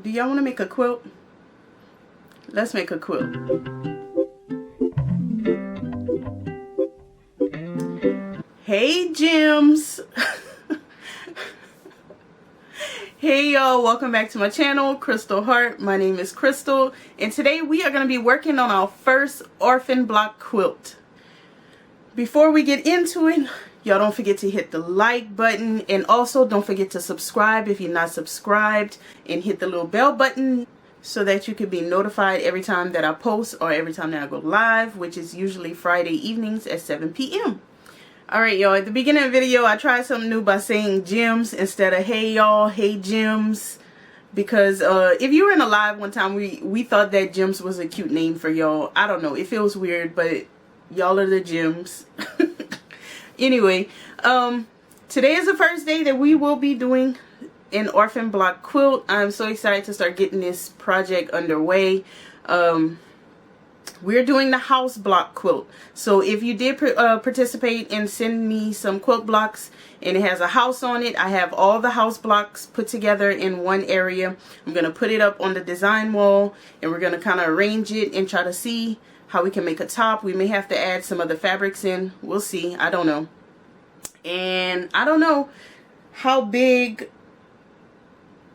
Do y'all want to make a quilt? Let's make a quilt. Hey gems. Hey y'all, welcome back to my channel, Crystal Heart. My name is Crystal, and today we are going to be working on our first orphan block quilt. Before we get into it, y'all don't forget to hit the like button, and also don't forget to subscribe if you're not subscribed, and hit the little bell button so that you can be notified every time that I post or every time that I go live, which is usually Friday evenings at 7 p.m. Alright y'all, at the beginning of the video I tried something new by saying gems instead of hey y'all, hey gems, because if you were in a live one time, we thought that gems was a cute name for y'all. I don't know, it feels weird, but y'all are the gems. Anyway, today is the first day that we will be doing an orphan block quilt. I'm so excited to start getting this project underway. We're doing the house block quilt. So if you did participate and send me some quilt blocks and it has a house on it, I have all the house blocks put together in one area. I'm going to put it up on the design wall, and we're going to kind of arrange it and try to see how we can make a top. We may have to add some other fabrics in. We'll see. I don't know. And I don't know how big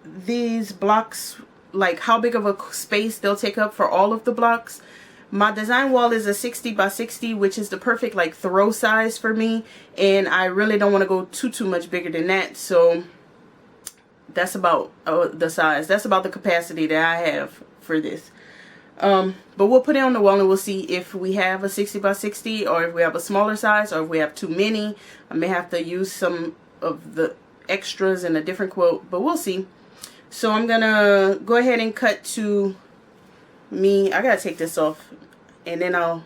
these blocks, like how big of a space they'll take up for all of the blocks. My design wall is a 60 by 60, which is the perfect like throw size for me, and I really don't want to go too much bigger than that. So that's about the size. That's about the capacity that I have for this. But we'll put it on the wall and we'll see if we have a 60 by 60 or if we have a smaller size or if we have too many. I may have to use some of the extras in a different quilt, but we'll see. So I'm gonna go ahead and cut to me. I gotta take this off and then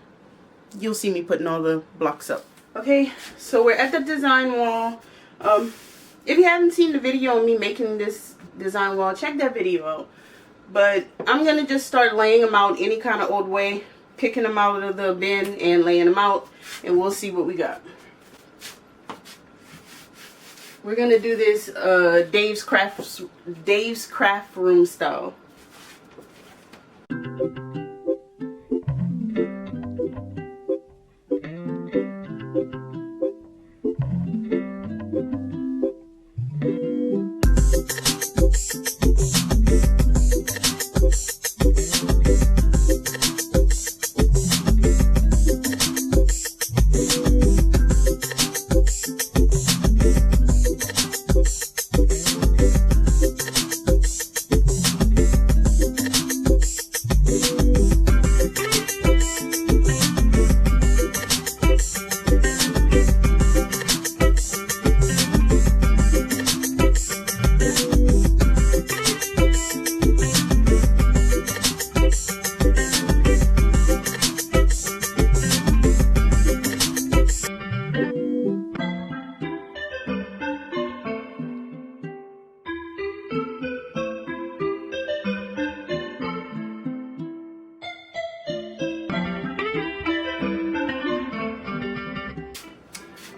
you'll see me putting all the blocks up. Okay, so we're at the design wall. If you haven't seen the video of me making this design wall, check that video out. But I'm going to just start laying them out any kind of old way, picking them out of the bin and laying them out, and we'll see what we got. We're going to do this Dave's Craft Room style.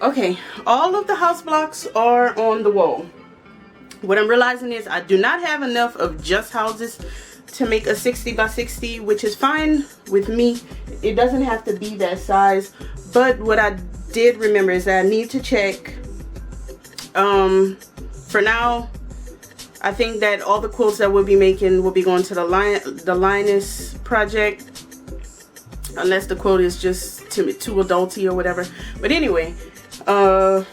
Okay, all of the house blocks are on the wall. What I'm realizing is I do not have enough of just houses to make a 60 by 60, which is fine with me. It doesn't have to be that size, but what I did remember is that I need to check. For now, I think that all the quilts that we'll be making will be going to the Linus project, unless the quilt is just too adulty or whatever. But anyway, I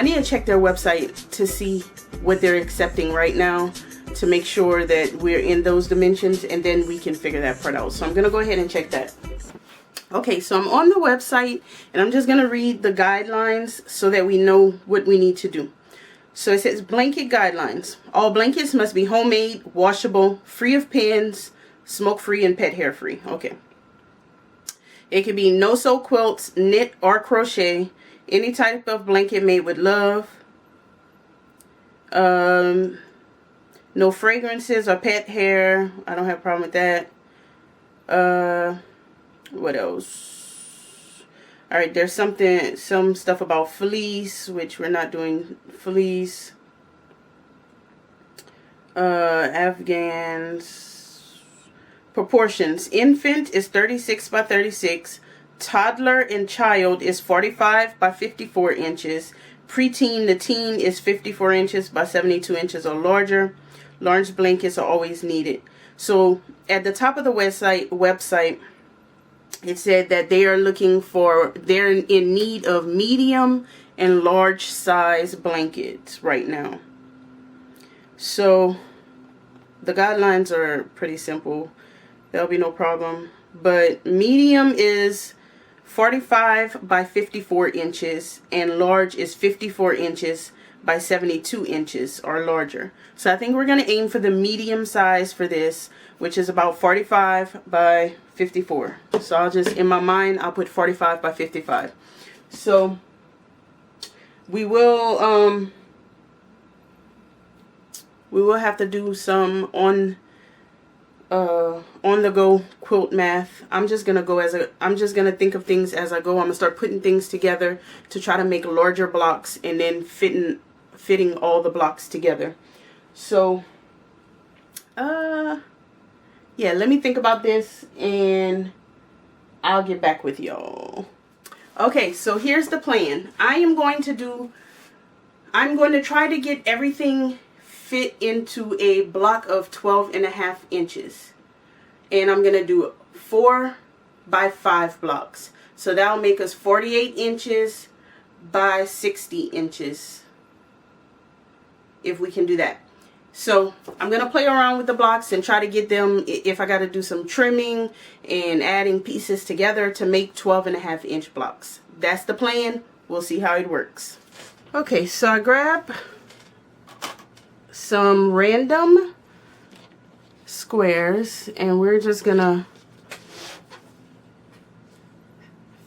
need to check their website to see what they're accepting right now to make sure that we're in those dimensions, and then we can figure that part out. So I'm gonna go ahead and check that. Okay, so I'm on the website and I'm just gonna read the guidelines so that we know what we need to do. So it says blanket guidelines. All blankets must be homemade, washable, free of pins, smoke free, and pet hair free. Okay. It can be no-sew quilts, knit or crochet, any type of blanket made with love. No fragrances or pet hair. I don't have a problem with that. What else? Alright, there's some stuff about fleece, which we're not doing fleece. Afghan's proportions. Infant is 36 by 36. Toddler and child is 45 by 54 inches. Preteen to teen is 54 inches by 72 inches or larger. Large blankets are always needed. So at the top of the website, it said that they're in need of medium and large size blankets right now. So the guidelines are pretty simple. There'll be no problem. But medium is 45 by 54 inches and large is 54 inches by 72 inches or larger. So I think we're going to aim for the medium size for this, which is about 45 by 54. So I'll just, in my mind, I'll put 45 by 55. So we will have to do some on the go quilt math. I'm just gonna think of things as I go. I'm gonna start putting things together to try to make larger blocks and then fitting all the blocks together. So yeah, let me think about this and I'll get back with y'all. Okay, so here's the plan. I'm going to try to get everything fit into a block of 12.5 inches. And I'm going to do 4 by 5 blocks. So that'll make us 48 inches by 60 inches. If we can do that. So I'm going to play around with the blocks and try to get them, if I got to do some trimming and adding pieces together to make 12.5 inch blocks. That's the plan. We'll see how it works. Okay, so I grab some random squares and we're just going to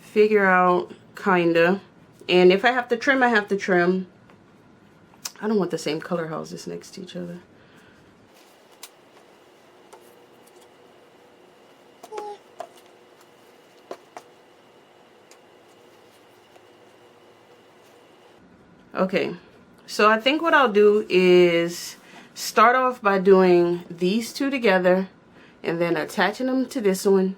figure out kinda. And if I have to trim, I have to trim. I don't want the same color houses next to each other. Okay, so I think what I'll do is start off by doing these two together and then attaching them to this one,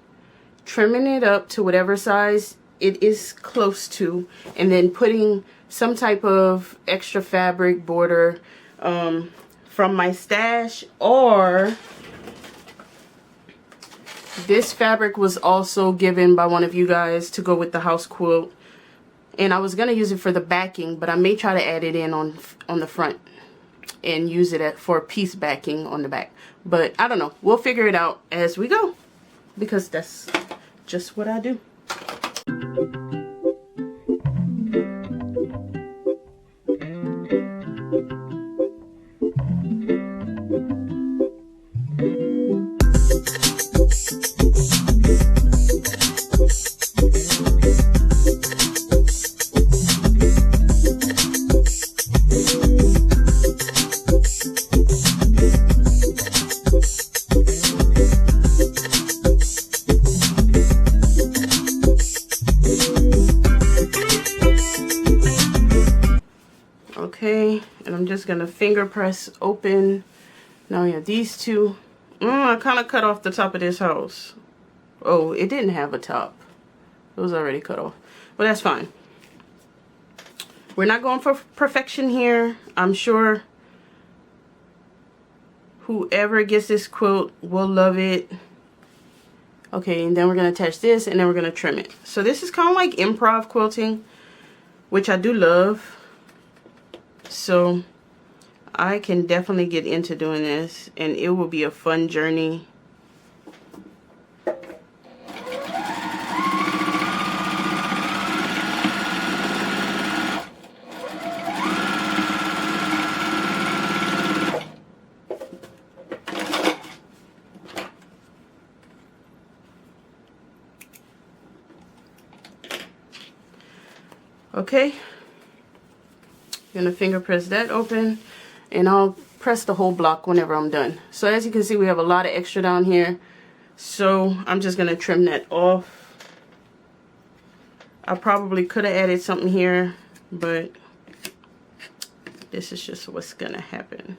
trimming it up to whatever size it is close to, and then putting some type of extra fabric border from my stash, or this fabric was also given by one of you guys to go with the house quilt, and I was gonna use it for the backing, but I may try to add it in on the front and use it for piece backing on the back. But I don't know, we'll figure it out as we go because that's just what I do. Okay, and I'm just gonna finger press open. Now we have these two. I kind of cut off the top of this house. Oh, it didn't have a top. It was already cut off, but that's fine. We're not going for perfection here. I'm sure whoever gets this quilt will love it. Okay, and then we're gonna attach this and then we're gonna trim it. So this is kind of like improv quilting, which I do love. So I can definitely get into doing this and it will be a fun journey. Okay. Gonna finger press that open and I'll press the whole block whenever I'm done. So as you can see, we have a lot of extra down here, so I'm just gonna trim that off. I probably could have added something here, but this is just what's gonna happen.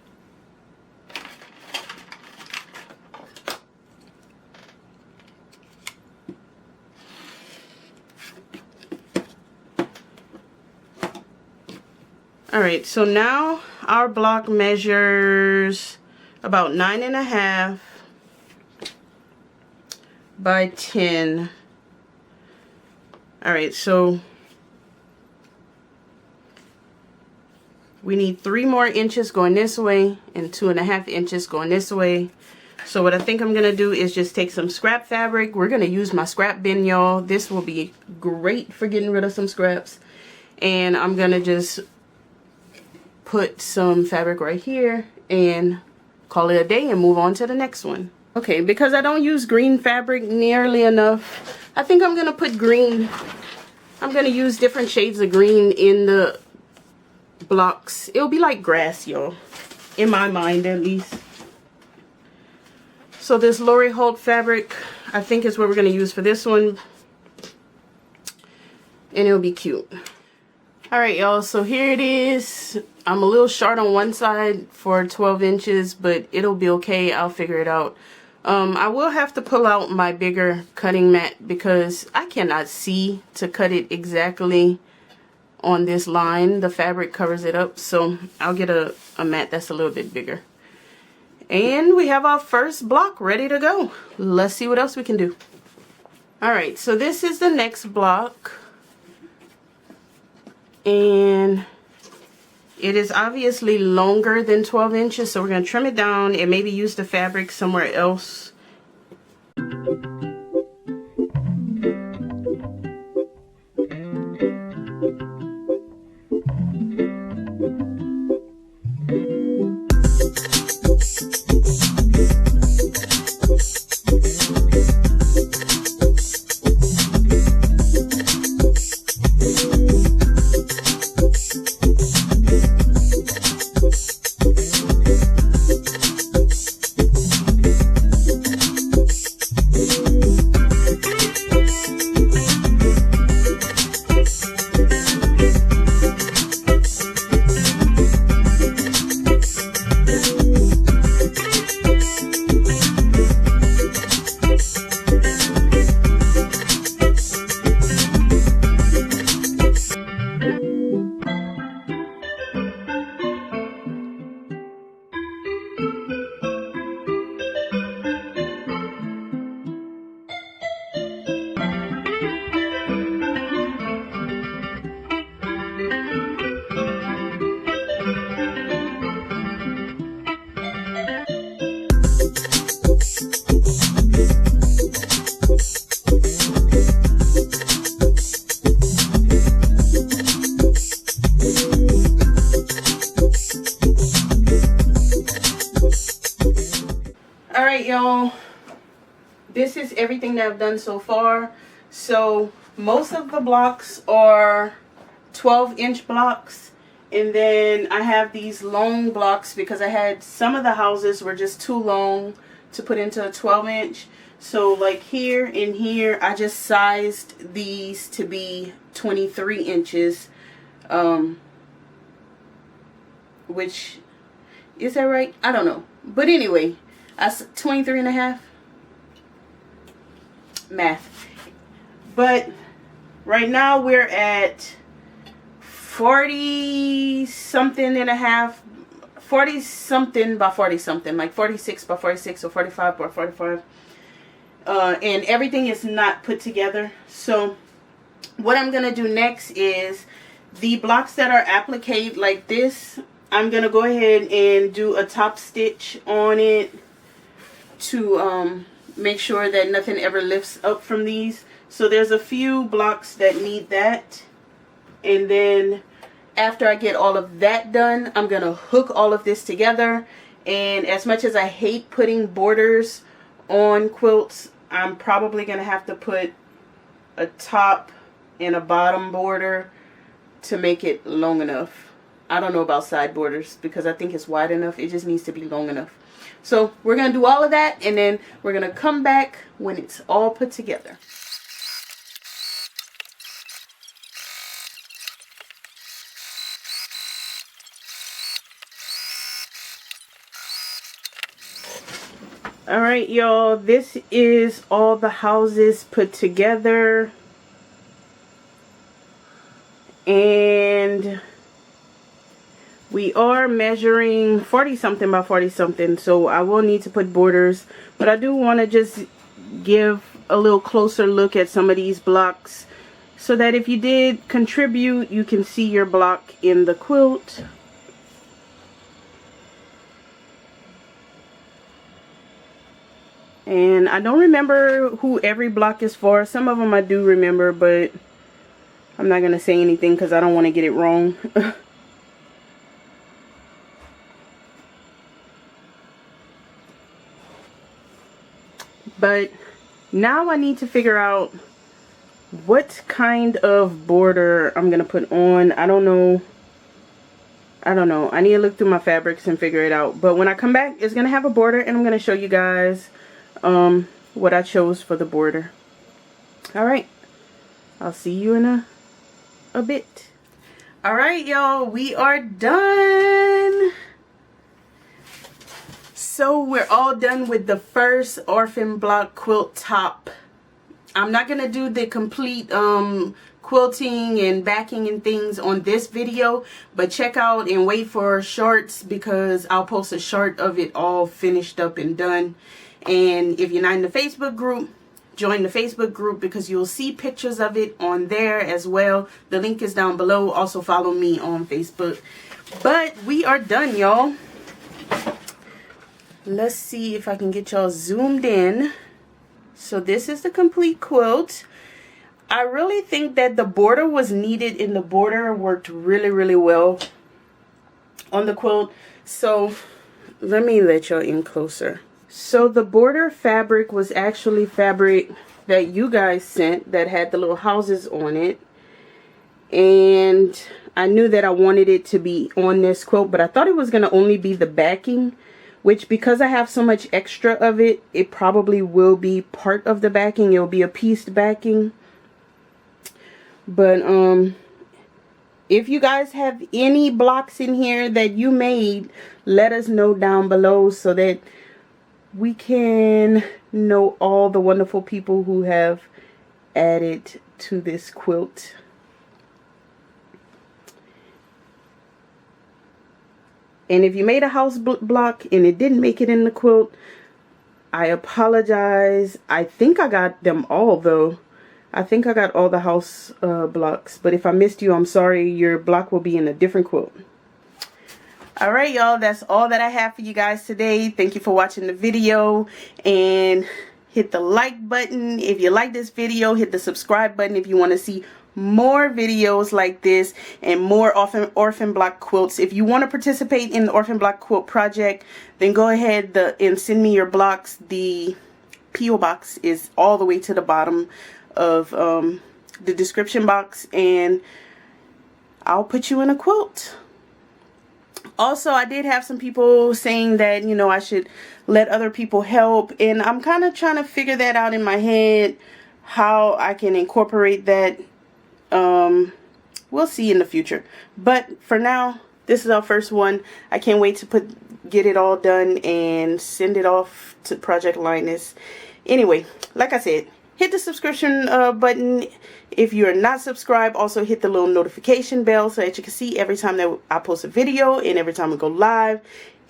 Alright, so now our block measures about 9.5 by 10. Alright, so we need 3 more inches going this way and 2.5 inches going this way. So what I think I'm gonna do is just take some scrap fabric. We're gonna use my scrap bin, y'all. This will be great for getting rid of some scraps. And I'm gonna just put some fabric right here and call it a day and move on to the next one. Okay, because I don't use green fabric nearly enough, I think I'm gonna put green. I'm gonna use different shades of green in the blocks. It'll be like grass, y'all, in my mind at least. So this Lori Holt fabric, I think is what we're gonna use for this one, and it'll be cute. All right, y'all, so here it is. I'm a little short on one side for 12 inches, but it'll be okay. I'll figure it out. I will have to pull out my bigger cutting mat because I cannot see to cut it exactly on this line. The fabric covers it up, so I'll get a mat that's a little bit bigger. And we have our first block ready to go. Let's see what else we can do. Alright, so this is the next block. And it is obviously longer than 12 inches, so we're going to trim it down and maybe use the fabric somewhere else. Y'all, this is everything that I've done so far. So most of the blocks are 12-inch blocks, and then I have these long blocks because I had some of the houses were just too long to put into a 12-inch. So like here and here, I just sized these to be 23 inches, which, is that right? I don't know, but anyway, that's 23.5. Math. But right now we're at 40 something and a half, 40 something by 40 something, like 46 by 46 or 45 by 45. And everything is not put together. So what I'm gonna do next is the blocks that are appliqued like this, I'm gonna go ahead and do a top stitch on it to make sure that nothing ever lifts up from these. So there's a few blocks that need that, and then after I get all of that done, I'm gonna hook all of this together. And as much as I hate putting borders on quilts, I'm probably gonna have to put a top and a bottom border to make it long enough. I don't know about side borders because I think it's wide enough. It just needs to be long enough. So we're going to do all of that, and then we're going to come back when it's all put together. Alright, y'all, this is all the houses put together. And We are measuring 40 something by 40 something, so I will need to put borders, but I do want to just give a little closer look at some of these blocks so that if you did contribute, you can see your block in the quilt. And I don't remember who every block is for. Some of them I do remember, but I'm not going to say anything because I don't want to get it wrong. But now I need to figure out what kind of border I'm going to put on. I don't know. I need to look through my fabrics and figure it out. But when I come back, it's going to have a border, and I'm going to show you guys what I chose for the border. Alright, I'll see you in a bit. Alright, y'all, we are done. So we're all done with the first Orphan block quilt top. I'm not going to do the complete quilting and backing and things on this video, but check out and wait for shorts because I'll post a short of it all finished up and done. And if you're not in the Facebook group, join the Facebook group because you'll see pictures of it on there as well. The link is down below. Also follow me on Facebook. But we are done, y'all. Let's see if I can get y'all zoomed in. So this is the complete quilt. I really think that the border was needed, and the border worked really, really well on the quilt. So let me let y'all in closer. So the border fabric was actually fabric that you guys sent that had the little houses on it. And I knew that I wanted it to be on this quilt, but I thought it was going to only be the backing, which because I have so much extra of it, it probably will be part of the backing. It'll be a pieced backing. But if you guys have any blocks in here that you made, let us know down below so that we can know all the wonderful people who have added to this quilt. And if you made a house block and it didn't make it in the quilt, I apologize. I think I got them all though. I think I got all the house blocks. But if I missed you, I'm sorry. Your block will be in a different quilt. Alright, y'all, that's all that I have for you guys today. Thank you for watching the video, and hit the like button if you like this video. Hit the subscribe button if you want to see more videos like this and more orphan block quilts. If you want to participate in the Orphan block quilt project, then go ahead and send me your blocks. The P.O. box is all the way to the bottom of the description box, and I'll put you in a quilt. Also, I did have some people saying that, you know, I should let other people help. And I'm kind of trying to figure that out in my head, how I can incorporate that. We'll see in the future. But for now, this is our first one. I can't wait to get it all done and send it off to Project Linus. Anyway, like I said, hit the subscription button. If you're not subscribed, also hit the little notification bell so that you can see every time that I post a video and every time we go live.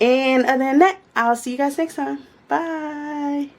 And other than that, I'll see you guys next time. Bye.